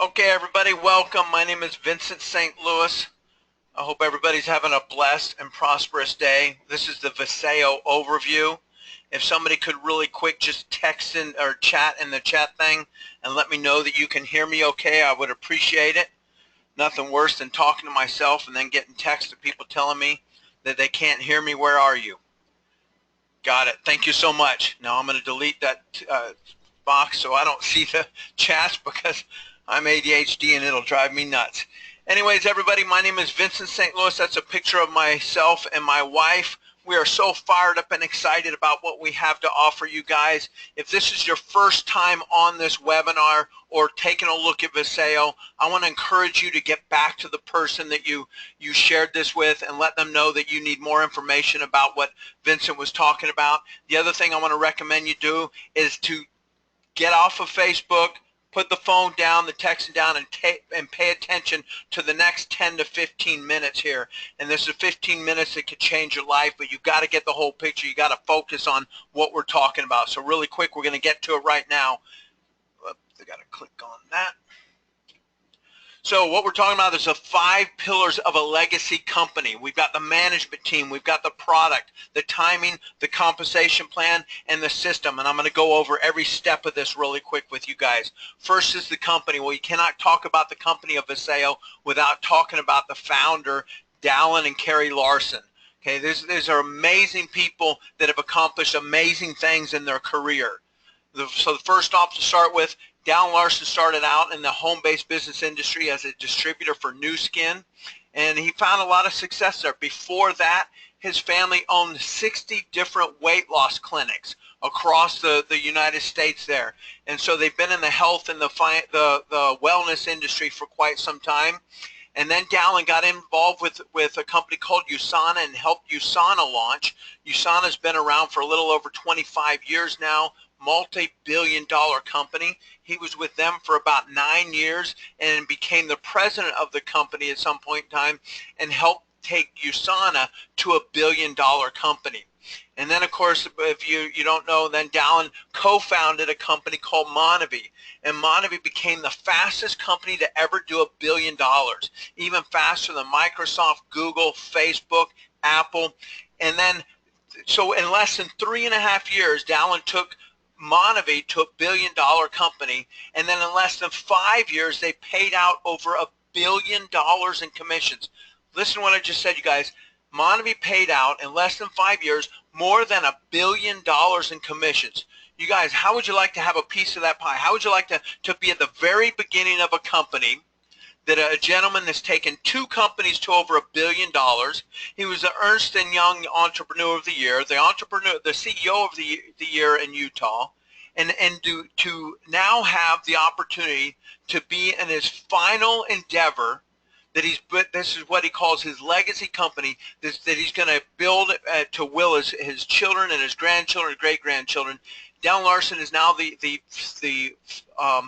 Okay, everybody, welcome. My name is Vincent St. Louis. I hope everybody's having a blessed and prosperous day. This is the Vasayo Overview. If somebody could really quick just text in or chat in the chat thing and let me know that you can hear me okay, I would appreciate it. Nothing worse than talking to myself and then getting texts of people telling me that they can't hear me. Where are you? Got it. Thank you so much. Now I'm going to delete that box so I don't see the chats because I'm ADHD and it'll drive me nuts. Anyways, everybody, my name is Vincent St. Louis. That's a picture of myself and my wife. We are so fired up and excited about what we have to offer you guys. If this is your first time on this webinar or taking a look at Vasayo, I want to encourage you to get back to the person that you shared this with and let them know that you need more information about what Vincent was talking about. The other thing I want to recommend you do is to get off of Facebook, put the phone down, the texting down, and pay attention to the next 10 to 15 minutes here. And this is 15 minutes that could change your life, but you've got to get the whole picture. You got to focus on what we're talking about. So really quick, we're going to get to it right now. I got to click on that. So what we're talking about is the 5 pillars of a legacy company. We've got the management team, we've got the product, the timing, the compensation plan, and the system. And I'm going to go over every step of this really quick with you guys. First is the company. Well, you cannot talk about the company of Vasayo without talking about the founder, Dallin and Carrie Larson. Okay, these are amazing people that have accomplished amazing things in their career. So first off, to start with, Dallin Larson started out in the home-based business industry as a distributor for Nu Skin, and he found a lot of success there. Before that, his family owned 60 different weight loss clinics across the United States there. And so they've been in the health and the wellness industry for quite some time. And then Dallin got involved with a company called USANA and helped USANA launch. USANA's been around for a little over 25 years now, multi-billion-dollar company. He was with them for about 9 years and became the president of the company at some point in time and helped take USANA to $1 billion company. And then, of course, if you don't know, then Dallin co-founded a company called Monavie. And Monavie became the fastest company to ever do $1 billion, even faster than Microsoft, Google, Facebook, Apple. And then, so in less than 3.5 years, Dallin took Monavie to $1 billion company, and then in less than 5 years, they paid out over $1 billion in commissions. Listen to what I just said, you guys. Monavie paid out in less than 5 years more than $1 billion in commissions. You guys, how would you like to have a piece of that pie? How would you like to be at the very beginning of a company that a gentleman that's taken 2 companies to over $1 billion? He was the Ernst & Young Entrepreneur of the Year, the CEO of the year in Utah, and to now have the opportunity to be in his final endeavor that this is what he calls his legacy company, that he's going to build to will his children and his grandchildren and great-grandchildren. Dallin Larson is now the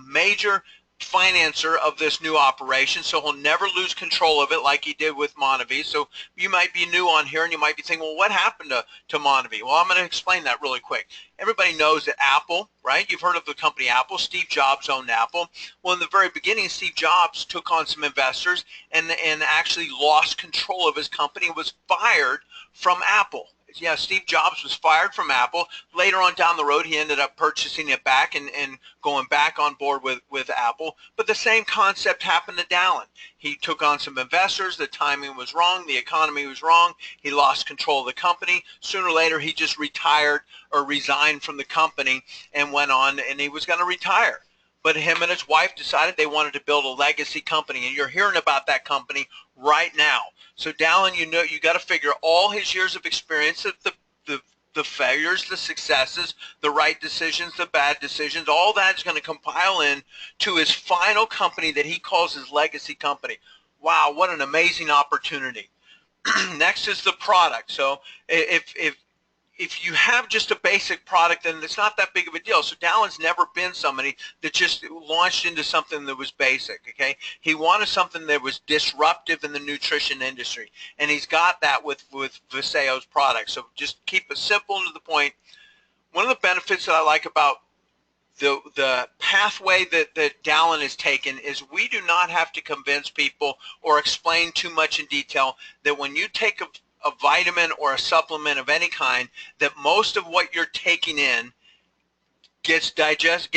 major financer of this new operation, so he'll never lose control of it like he did with Monavie. So you might be new on here and you might be thinking, well, what happened to Monavie? Well, I'm going to explain that really quick. Everybody knows that Apple, right? You've heard of the company Apple. Steve Jobs owned Apple. Well, in the very beginning, Steve Jobs took on some investors and actually lost control of his company and was fired from Apple. Yeah, Steve Jobs was fired from Apple. Later on down the road, he ended up purchasing it back and going back on board with Apple. But the same concept happened to Dallin. He took on some investors. The timing was wrong. The economy was wrong. He lost control of the company. Sooner or later, he just retired or resigned from the company and went on, and he was going to retire. But him and his wife decided they wanted to build a legacy company, and you're hearing about that company right now. So Dallin, you got to figure all his years of experience, the failures, the successes, the right decisions, the bad decisions, all that's going to compile in to his final company that he calls his legacy company. Wow, what an amazing opportunity. Next is the product. So if you have just a basic product, then it's not that big of a deal. So Dallin's never been somebody that just launched into something that was basic, okay? He wanted something that was disruptive in the nutrition industry, and he's got that with Vasayo's product. So just keep it simple and to the point. One of the benefits that I like about the pathway that Dallin has taken is we do not have to convince people or explain too much in detail that when you take a vitamin or a supplement of any kind, that most of what you're taking in gets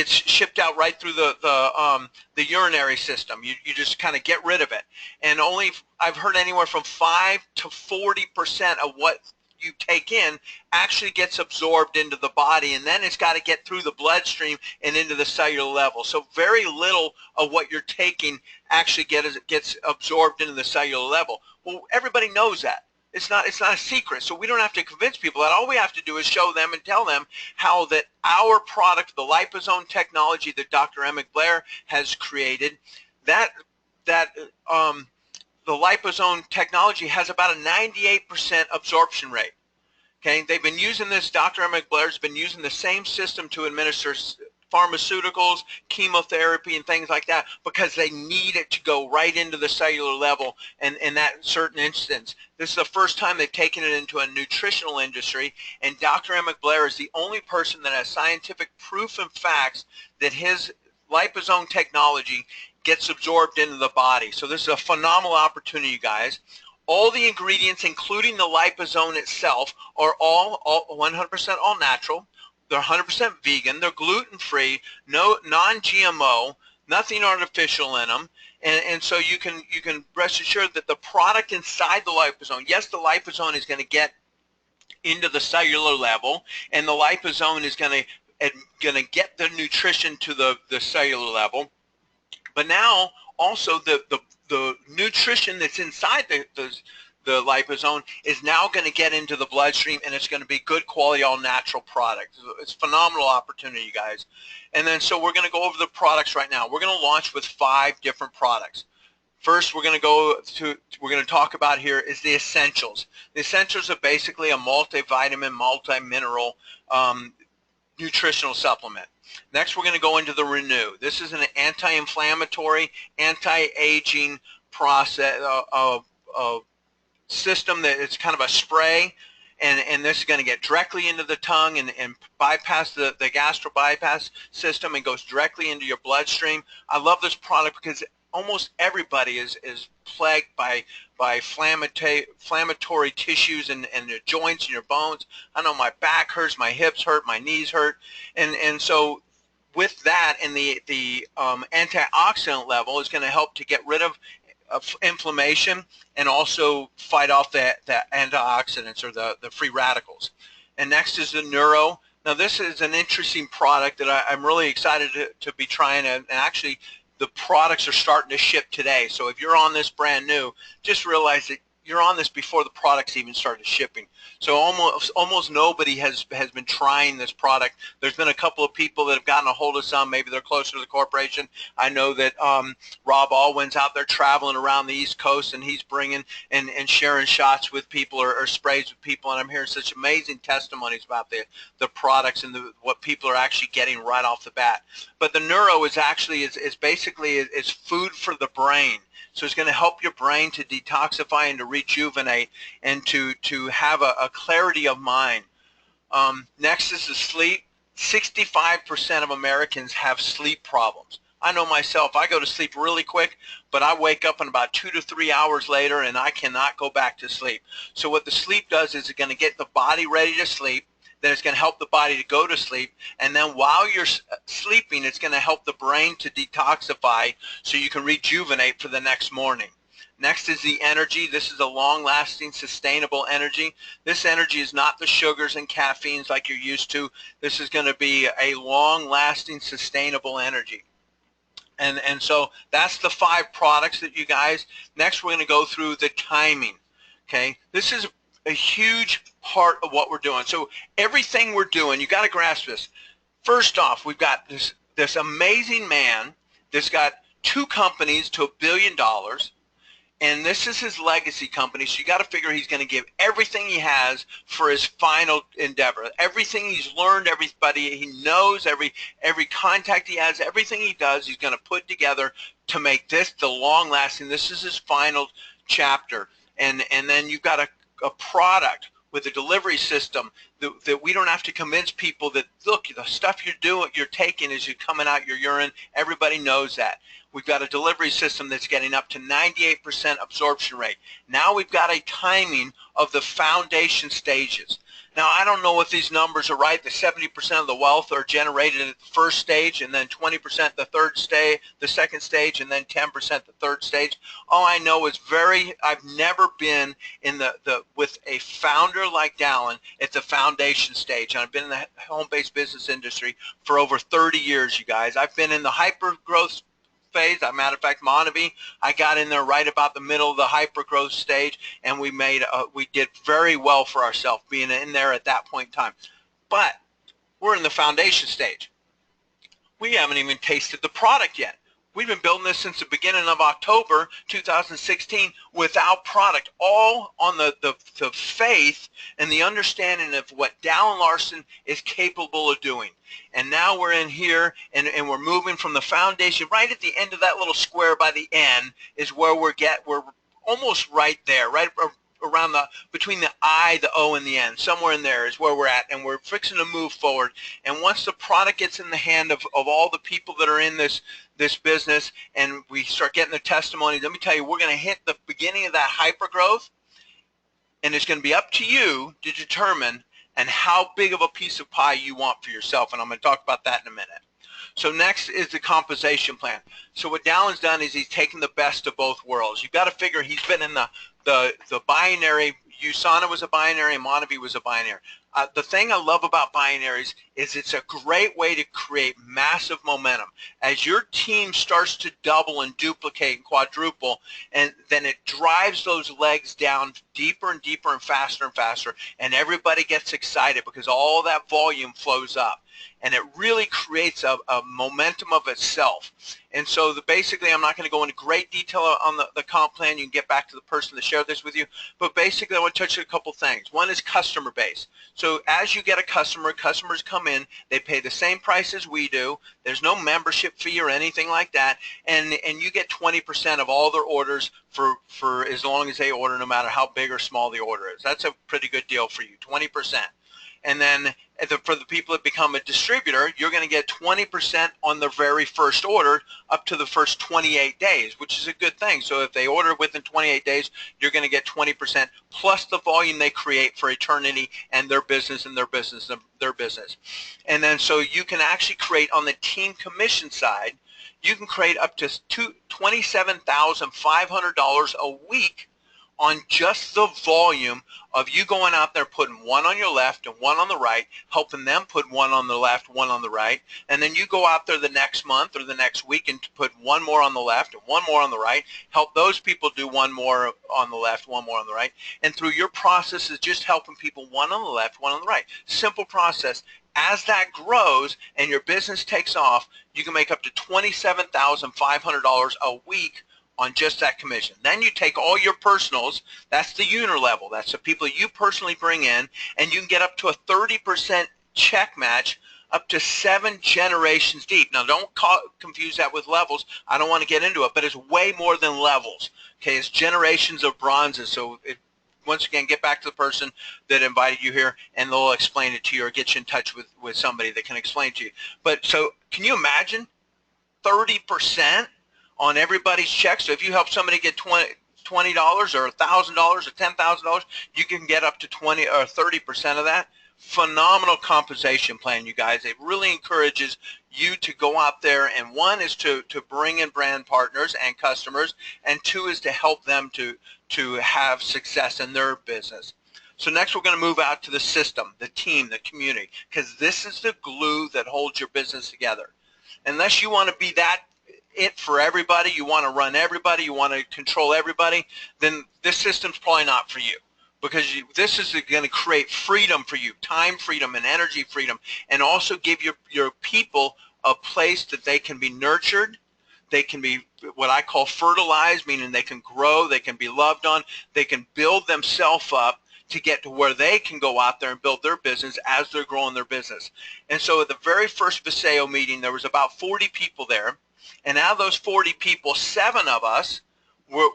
shipped out right through the urinary system. You just kind of get rid of it, and only I've heard anywhere from 5 to 40% of what you take in actually gets absorbed into the body, and then it's got to get through the bloodstream and into the cellular level. So very little of what you're taking actually gets absorbed into the cellular level. Well, everybody knows that. It's not a secret, so we don't have to convince people that. All we have to do is show them and tell them how that our product, the liposome technology that Dr. Emmett Blair has created, the liposome technology has about a 98% absorption rate. Okay, they've been using this. Dr. Emmett Blair's been using the same system to administer pharmaceuticals, chemotherapy, and things like that because they need it to go right into the cellular level and in that certain instance. This is the first time they've taken it into a nutritional industry, and Dr. Emmett Blair is the only person that has scientific proof and facts that his liposome technology gets absorbed into the body. So this is a phenomenal opportunity, you guys. All the ingredients, including the liposome itself, are all 100% all natural. They're 100% vegan. They're gluten-free, no non-GMO, nothing artificial in them, and so you can rest assured that the product inside the liposome. Yes, the liposome is going to get into the cellular level, and the liposome is going to get the nutrition to the cellular level. But now also the nutrition that's inside the liposome is now going to get into the bloodstream, and it's going to be good quality, all natural product. It's a phenomenal opportunity, you guys. And then so we're going to go over the products right now. We're going to launch with 5 different products. First, we're going to talk about here is the essentials. The essentials are basically a multivitamin, multi-mineral nutritional supplement. Next, we're going to go into the Renew. This is an anti-inflammatory, anti-aging process system that it's kind of a spray, and this is going to get directly into the tongue and bypass the gastro bypass system and goes directly into your bloodstream. I love this product because almost everybody is plagued by inflammatory tissues and your joints and your bones. I know my back hurts, my hips hurt, my knees hurt, and so with that and the antioxidant level is going to help to get rid of inflammation and also fight off the antioxidants or the free radicals. And next is the Neuro. Now this is an interesting product that I'm really excited to be trying, and actually the products are starting to ship today. So if you're on this brand new, just realize that you're on this before the products even started shipping. So almost nobody has been trying this product. There's been a couple of people that have gotten a hold of some. Maybe they're closer to the corporation. I know that Rob Alwyn's out there traveling around the East Coast, and he's bringing and sharing shots with people or sprays with people, and I'm hearing such amazing testimonies about the products and what people are actually getting right off the bat. But the Neuro is actually is basically is food for the brain. So it's going to help your brain to detoxify and to rejuvenate and to have a clarity of mind. Next is the sleep. 65% of Americans have sleep problems. I know myself, I go to sleep really quick, but I wake up in about 2 to 3 hours later and I cannot go back to sleep. So what the sleep does is it's going to get the body ready to sleep. Then it's going to help the body to go to sleep, and then while you're sleeping, it's going to help the brain to detoxify so you can rejuvenate for the next morning. Next is the energy. This is a long-lasting, sustainable energy. This energy is not the sugars and caffeines like you're used to. This is going to be a long-lasting, sustainable energy. And so that's the 5 products that you guys. Next, we're going to go through the timing. Okay, this is a huge part of what we're doing. So everything we're doing, you got to grasp this. First off, we've got this amazing man that's got 2 companies to $1 billion, and this is his legacy company. So you got to figure he's going to give everything he has for his final endeavor. Everything he's learned, everybody he knows, every contact he has, everything he does, he's going to put together to make this the long-lasting. This is his final chapter, and then you've got a product with a delivery system that we don't have to convince people that, look, the stuff you're taking as you're coming out your urine, everybody knows that. We've got a delivery system that's getting up to 98% absorption rate. Now we've got a timing of the foundation stages. Now, I don't know if these numbers are right. The 70% of the wealth are generated at the first stage, and then 20% the second stage, and then 10% the third stage. All I know is I've never been in with a founder like Dallin at the foundation stage. And I've been in the home-based business industry for over 30 years, you guys. I've been in the hyper-growth phase. As a matter of fact, Monavie, I got in there right about the middle of the hyper-growth stage, and we did very well for ourselves being in there at that point in time. But we're in the foundation stage. We haven't even tasted the product yet. We've been building this since the beginning of October 2016 without product, all on the faith and the understanding of what Dallin Larson is capable of doing. And now we're in here, and we're moving from the foundation. Right at the end of that little square by the end is where we're almost right there, right around between the I, the O, and the N. Somewhere in there is where we're at, and we're fixing to move forward. And once the product gets in the hand of all the people that are in this business, and we start getting the testimony, let me tell you, we're going to hit the beginning of that hyper growth, and it's going to be up to you to determine and how big of a piece of pie you want for yourself. And I'm going to talk about that in a minute. So next is the compensation plan. So what Dallin's done is he's taken the best of both worlds. You've got to figure he's been in the binary. USANA was a binary, and Monavie was a binary. The thing I love about binaries is it's a great way to create massive momentum. As your team starts to double and duplicate and quadruple, and then it drives those legs down deeper and deeper and faster, and everybody gets excited because all that volume flows up. And it really creates a momentum of itself. And so basically, I'm not going to go into great detail on the comp plan. You can get back to the person that shared this with you. But basically, I want to touch on a couple things. One is customer base. So as you get a customer, customers come in. They pay the same price as we do. There's no membership fee or anything like that. And you get 20% of all their orders for as long as they order, no matter how big or small the order is. That's a pretty good deal for you, 20%. And then for the people that become a distributor, you're going to get 20% on their very first order up to the first 28 days, which is a good thing. So if they order within 28 days, you're going to get 20% plus the volume they create for eternity and their business and their business and their business. And then so you can actually create on the team commission side, you can create up to $27,500 a week on just the volume of you going out there putting one on your left and one on the right, helping them put one on the left, one on the right, and then you go out there the next month or the next week and put one more on the left and one more on the right, help those people do one more on the left, one more on the right, and through your process is just helping people one on the left, one on the right. Simple process. As that grows and your business takes off, you can make up to $27,500 a week on just that commission. Then you take all your personals, that's the unit level, that's the people you personally bring in, and you can get up to a 30% check match up to 7 generations deep. Now don't confuse that with levels. I don't want to get into it, but it's way more than levels. Okay, it's generations of bronzes. So once again, get back to the person that invited you here, and they'll explain it to you or get you in touch with somebody that can explain to you. But so can you imagine 30%? On everybody's check? So if you help somebody get $20 or $1,000 or $10,000, you can get up to 20 or 30% of that. Phenomenal compensation plan, you guys. It really encourages you to go out there, and one is to bring in brand partners and customers, and two is to help them to have success in their business. So next we're going to move out to the system, the team, the community, because this is the glue that holds your business together. Unless you want to be it for everybody, you want to run everybody, you want to control everybody, then this system's probably not for you, because this is going to create freedom for you, time freedom and energy freedom, and also give your people a place that they can be nurtured, they can be what I call fertilized, meaning they can grow, they can be loved on, they can build themselves up to get to where they can go out there and build their business as they're growing their business. And so at the very first Vasayo meeting, there was about 40 people there. And out of those 40 people, 7 of us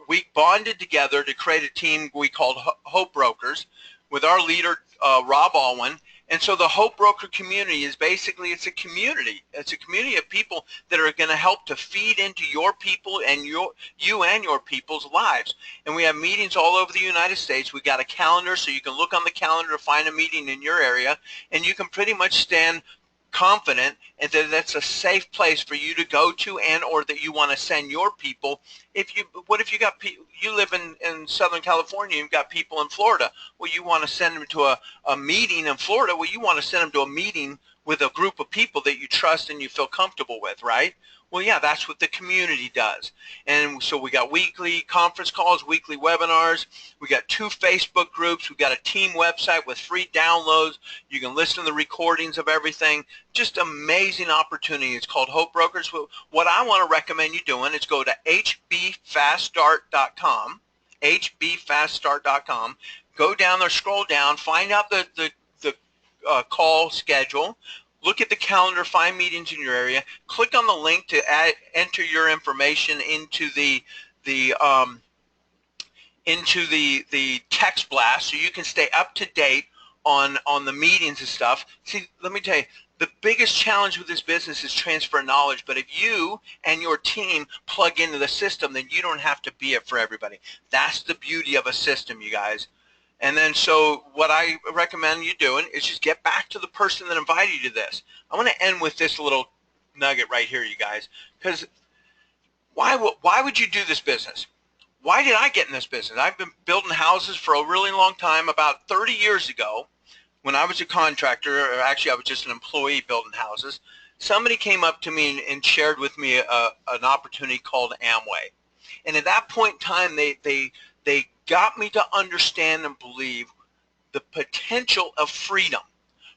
we bonded together to create a team we called Hope Brokers. with our leader, Rob Alwyn. And so the Hope Broker community is basically, it's a community. It's a community of people that are going to help to feed into your people and you and your people's lives. And we have meetings all over the United States. We got a calendar, so you can look on the calendar to find a meeting in your area, and you can pretty much stand confident and that that's a safe place for you to go to, and or that you want to send your people. What if you got you live in Southern California, you've got people in Florida, well, you want to send them to a meeting in Florida, well, you want to send them to a meeting with a group of people that you trust and you feel comfortable with, right? Well, yeah, that's what the community does. And so we got weekly conference calls, weekly webinars. We got 2 Facebook groups. We got a team website with free downloads. You can listen to the recordings of everything. Just amazing opportunity. It's called Hope Brokers. What I want to recommend you doing is go to hbfaststart.com, hbfaststart.com. Go down there, scroll down, find out the call schedule. Look at the calendar, find meetings in your area. Click on the link to enter your information into the text blast, so you can stay up to date on the meetings and stuff. See, let me tell you, the biggest challenge with this business is transfer knowledge. But if you and your team plug into the system, then you don't have to be it for everybody. That's the beauty of a system, you guys. And then so what I recommend you doing is just get back to the person that invited you to this. I want to end with this little nugget right here, you guys, because why would you do this business? Why did I get in this business? I've been building houses for a really long time. About 30 years ago, when I was a contractor, or actually I was just an employee building houses, somebody came up to me and shared with me an opportunity called Amway. And at that point in time, they got me to understand and believe the potential of freedom,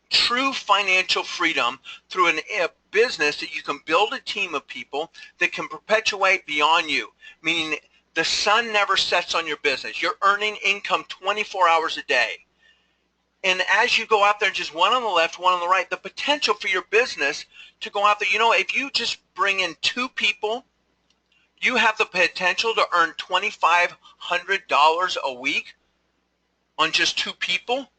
true financial freedom through a business that you can build a team of people that can perpetuate beyond you, meaning the sun never sets on your business. You're earning income 24 hours a day. And as you go out there, just one on the left, one on the right, the potential for your business to go out there, if you just bring in 2 people, you have the potential to earn $2,500 a week on just 2 people.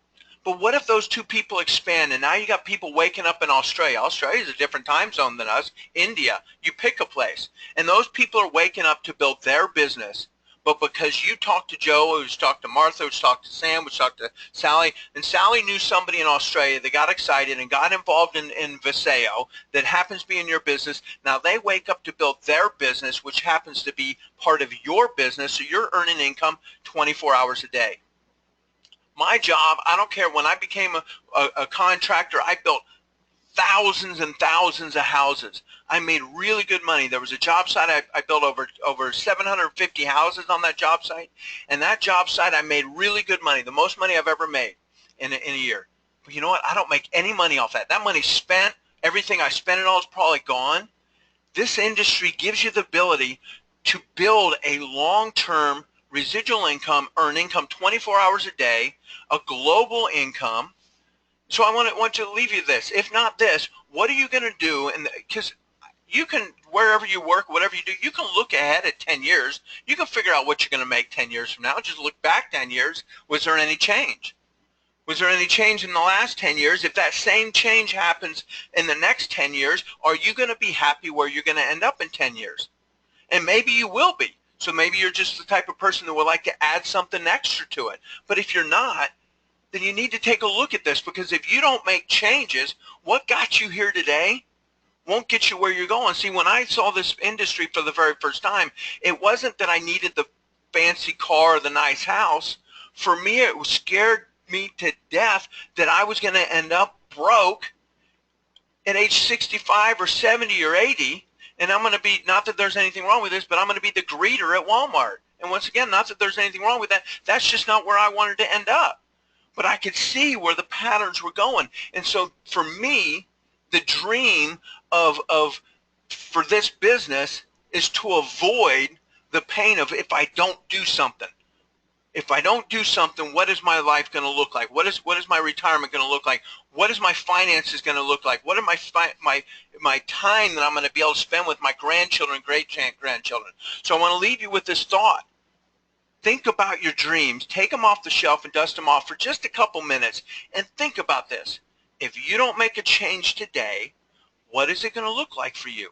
But what if those 2 people expand, and now you got people waking up in Australia. Australia is a different time zone than us. India, you pick a place. And those people are waking up to build their business. But because you talked to Joe, who's talked to Martha, who's talked to Sam, who's talked to Sally, and Sally knew somebody in Australia that got excited and got involved in Vasayo that happens to be in your business. Now they wake up to build their business, which happens to be part of your business, so you're earning income 24 hours a day. My job, I don't care, when I became a contractor, I built thousands and thousands of houses. I made really good money. There was a job site, I built over 750 houses on that job site, and that job site I made really good money, the most money I've ever made in a year. But you know what? I don't make any money off that. That money's spent. Everything I spent it all is probably gone. This industry gives you the ability to build a long-term residual income, earn income 24 hours a day, a global income. So I want to leave you this. If not this, what are you going to do? Because you can, wherever you work, whatever you do, you can look ahead at 10 years. You can figure out what you're going to make 10 years from now. Just look back 10 years. Was there any change? Was there any change in the last 10 years? If that same change happens in the next 10 years, are you going to be happy where you're going to end up in 10 years? And maybe you will be. So maybe you're just the type of person that would like to add something extra to it. But if you're not, then you need to take a look at this, because if you don't make changes, what got you here today won't get you where you're going. See, when I saw this industry for the very first time, it wasn't that I needed the fancy car or the nice house. For me, it scared me to death that I was going to end up broke at age 65 or 70 or 80, and I'm going to be, not that there's anything wrong with this, but I'm going to be the greeter at Walmart. And once again, not that there's anything wrong with that. That's just not where I wanted to end up. But I could see where the patterns were going. And so for me, the dream for this business is to avoid the pain of if I don't do something. If I don't do something, what is my life going to look like? What is my retirement going to look like? What is my finances going to look like? What are my time that I'm going to be able to spend with my grandchildren, great-grandchildren? So I want to leave you with this thought. think about your dreams, take them off the shelf and dust them off for just a couple minutes, and think about this. If you don't make a change today, what is it going to look like for you?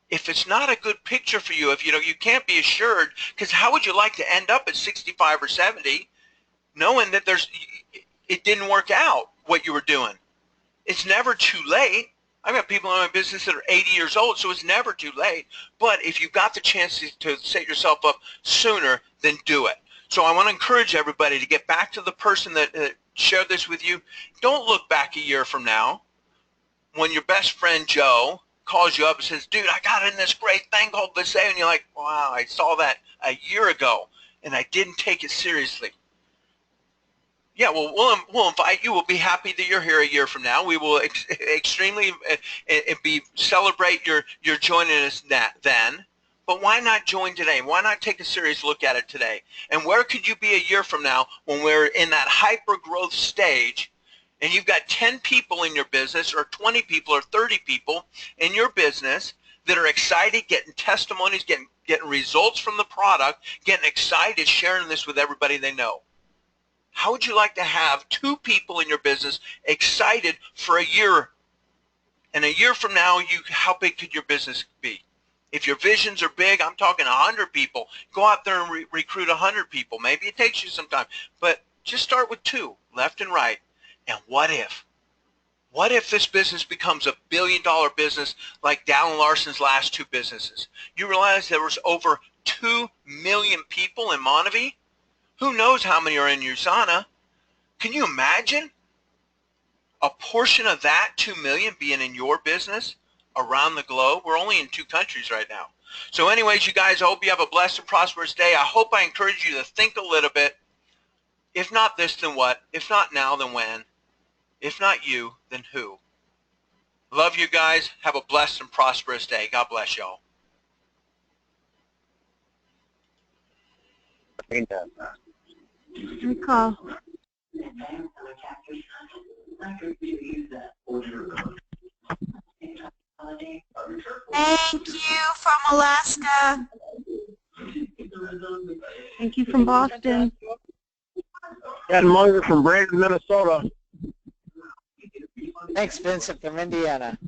If it's not a good picture for you, if you can't be assured, because how would you like to end up at 65 or 70 knowing that it didn't work out what you were doing? It's never too late. I've got people in my business that are 80 years old, so it's never too late. But if you've got the chance to set yourself up sooner, then do it. So I want to encourage everybody to get back to the person that shared this with you. Don't look back a year from now when your best friend Joe calls you up and says, dude, I got in this great thing called Vasayo, and you're like, wow, I saw that a year ago, and I didn't take it seriously. Yeah, well, we'll invite you. We'll be happy that you're here a year from now. We will extremely celebrate your joining us then. But why not join today? Why not take a serious look at it today? And where could you be a year from now when we're in that hyper growth stage, and you've got 10 people in your business, or 20 people, or 30 people in your business that are excited, getting testimonies, getting results from the product, getting excited, sharing this with everybody they know? How would you like to have 2 people in your business excited for a year? And a year from now, how big could your business be? If your visions are big, I'm talking 100 people. Go out there and recruit 100 people. Maybe it takes you some time, but just start with 2, left and right. And what if? What if this business becomes a billion-dollar business like Dallin Larson's last 2 businesses? You realize there was over 2 million people in Montevideo? Who knows how many are in USANA? Can you imagine a portion of that 2 million being in your business around the globe? We're only in 2 countries right now. So anyways, you guys, I hope you have a blessed and prosperous day. I hope I encourage you to think a little bit. If not this, then what? If not now, then when? If not you, then who? Love you guys. Have a blessed and prosperous day. God bless y'all. Recall. Thank you from Alaska. Thank you from Boston. Ed Munger from Brandon, Minnesota. Thanks, Vincent from Indiana.